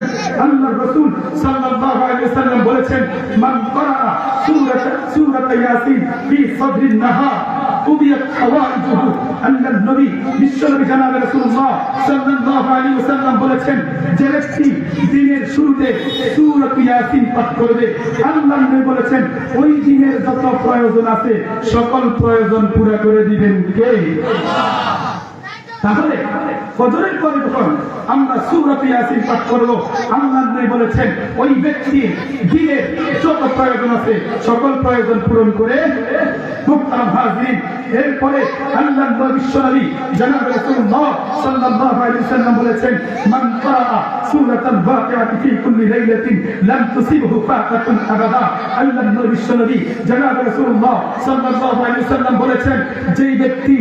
আল্লাহ রাসূল সাল্লাল্লাহু আলাইহি ওয়াসাল্লাম বলেছেন মান ক্বারা সূরাত ইয়াসিন ফি সাদরিন নাহার কুবিয়াত হাওয়াইজুহু। আল্লাহ নবী বিশ্বনবী জনাব রাসূলুল্লাহ সাল্লাল্লাহু আলাইহি ওয়াসাল্লাম বলেছেন যে ব্যক্তি দিনের শুরুতে সূরাত ইয়াসিন পাঠ করবে, আল্লাহ নবী বলেছেন ওই দিনের যত প্রয়োজন আছে সকল প্রয়োজন পুরো করে দিবেন কে? আল্লাহ। তাহলে ফজরের পরে যখন আমরা সূরাত ইয়াসিন পাঠ করব, আল্লাহ নবী বলেছেন ওই ব্যক্তির দিনের যত প্রয়োজন আছে সকল প্রয়োজন পূরণ করে। মুহতারাম হাজিরিন, এরপরে আল্লাহ বিশ্বনবী জনাব রাসূলুল্লাহ সাল্লাল্লাহু আলাইহি ওয়াসাল্লাম বলেছেন মান ক্বারা সূরাতাল ওয়াকিআতি ফি কুল্লি লাইলাতিন লাম তুসিবহু ফাকাতুন আবাদা। আল্লাহ বিশ্বনবী জনাব রাসূলুল্লাহ সাল্লাল্লাহু আলাইহি ওয়াসাল্লাম বলেছেন যেই ব্যক্তি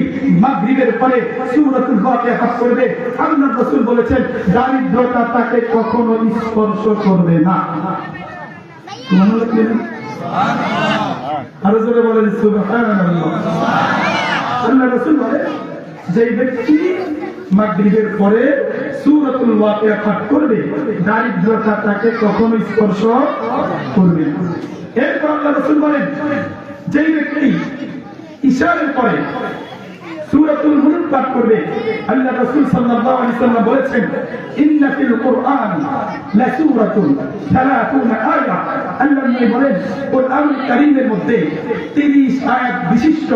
মাগরিবের পরে সূরাতুল ওয়াকিআ পাঠ করবে, আল্লাহ রাসূল বলেছেন দারিদ্রতা তাকে কখনো স্পর্শ করবে না। সুবহানাল্লাহ। আরো জোরে বলেন সুবহানাল্লাহ। আল্লাহ রাসূল বলেন যেই ব্যক্তি মাগরিবের পরে সূরাতুল ওয়াকিআ পাঠ করবে দারিদ্রতা তাকে কখনো স্পর্শ করবে না। এরপর আল্লাহ রাসূল বলেন যেই ব্যক্তি ইশারের পরে সূরাতুল মুলক পাঠ করবে, আল্লাহ রাসূল সাল্লাল্লাহু আলাইহি ওয়াসাল্লাম বলেছেন ইন্না ফিল কুরআন লা সূরাতুন 30 আয়াত। আল্লাহ নবী বলেন কুরআনুল কারীমের মধ্যে 30 আয়াত বিশিষ্ট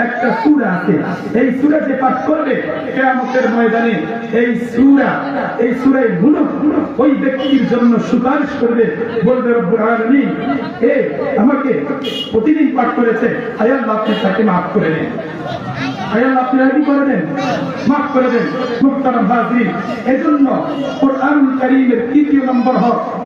একটা সূরা আছে। এই সূরাতে পাঠ করবে কিয়ামতের ময়দানে এই সূরায়ে মুলক ওই ব্যক্তির জন্য সুপারিশ করবে, বলবে রব্বুল আলামিন এ আমাকে প্রতিদিন পাঠ করেছে, আয় আল্লাহ আপনি তাকে maaf করে দেন, আল্লাহ আপনি কি করে দেন, মাফ করে দেন। মুহতারাম হাজিরিন, এজন্য কুরআনুল কারীমের তৃতীয়